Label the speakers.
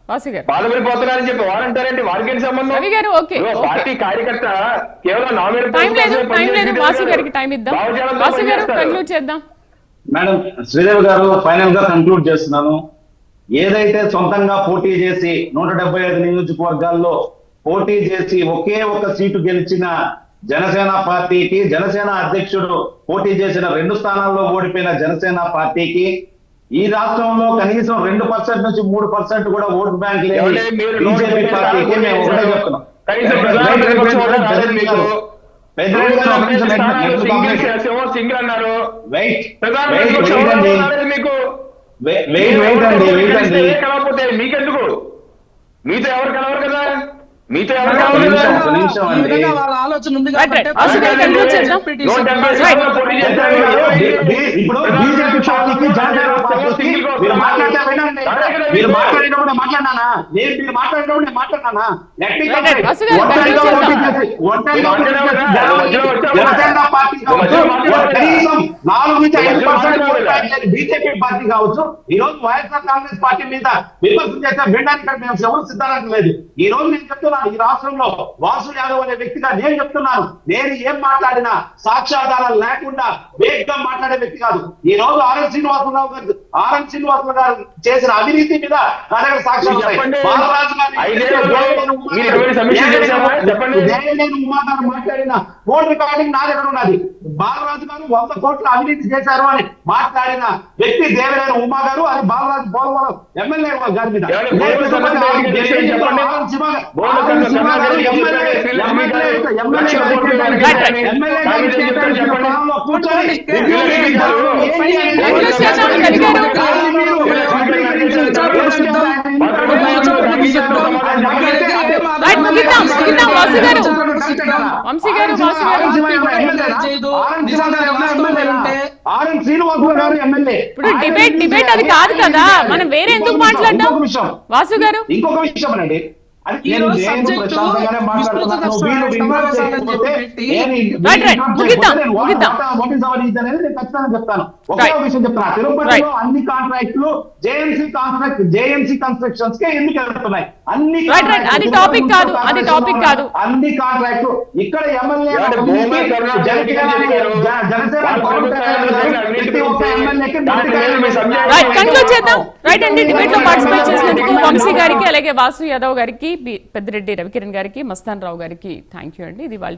Speaker 1: బాధపడిపోతున్నారని చెప్పి వారంటారంటే వారికి సంబంధం. పార్టీ కార్యకర్త కేవలం
Speaker 2: మేడం శ్రీదేవి గారు ఫైనల్ గా కంక్లూడ్ చేస్తున్నాను. ఏదైతే సొంతంగా పోటీ చేసి 175 నియోజకవర్గాల్లో పోటీ చేసి ఒకే ఒక సీటు గెలిచిన జనసేన పార్టీకి, జనసేన అధ్యక్షుడు పోటీ చేసిన 2 స్థానాల్లో ఓడిపోయిన జనసేన పార్టీకి, ఈ రాష్ట్రంలో కనీసం 2% నుంచి 3% కూడా ఓటు బ్యాంక్ లేని బీజేపీ పార్టీకి మేము ఒకటే చెప్తున్నాం.
Speaker 1: మీకెందుకు? మీతో ఎవరు కలవరు కదా, మీతో ఎవరు
Speaker 3: వాళ్ళ ఆలోచన ఉంది కాబట్టి
Speaker 2: బీజేపీ పార్టీ కావచ్చు, ఈ రోజు వైఎస్ఆర్ కాంగ్రెస్ పార్టీ మీద విమర్శలు చేస్తే వినడానికి మేము ఎవరు సిద్ధాంతం లేదు. ఈ రోజు నేను చెప్తున్నాను, ఈ రాష్ట్రంలో వాసు యాదవ్ అనే వ్యక్తిగా నేను చెప్తున్నాను, నేను ఏం మాట్లాడినా సాక్ష్యాధారాలు లేకుండా వేగంగా మాట్లాడే వ్యక్తి కాదు. ఈ రోజు ఆర్ఎన్ శ్రీనివాసరావు గారు చేసిన అవినీతి మీద నా దగ్గర సాక్ష్యాలు ఉమా గారు మాట్లాడిన ఫోన్ రికార్డింగ్ నా దగ్గర ఉన్నది. బాలరాజు గారు 100 కోట్ల అవినీతి చేశారు అని మాట్లాడిన వ్యక్తి దేవినేని ఉమా గారు, అది బాలరాజు పోలవరం ఎమ్మెల్యే గారి మీద ఆర్ఎన్ శ్రీనివాసరావు గారు ఎమ్మెల్యే.
Speaker 4: ఇప్పుడు డిబేట్ అది కాదు కదా, మనం వేరే ఎందుకు మాట్లాడదాం వాసు గారు?
Speaker 2: ఇంకొక విషయం అండి, తిరుపతిలో అన్ని కాంట్రాక్టులు జేఎంసీ కన్స్ట్రక్షన్స్ కే ఎందుకు వెళ్తున్నాయి? అన్ని
Speaker 4: టాపిక్ కాదు.
Speaker 2: అన్ని కాంట్రాక్టులు ఇక్కడ ఎమ్మెల్యే
Speaker 4: డిబేట్ లో పార్టిసిపేట్ చేసినందుకు వంశీ గారికి, అలాగే వాసు యాదవ్ గారికి, పెద్దిరెడ్డి రవికిరణ్ గారికి, మస్తాన్ రావు గారికి థ్యాంక్ యూ అండి. ఇది వాళ్ళ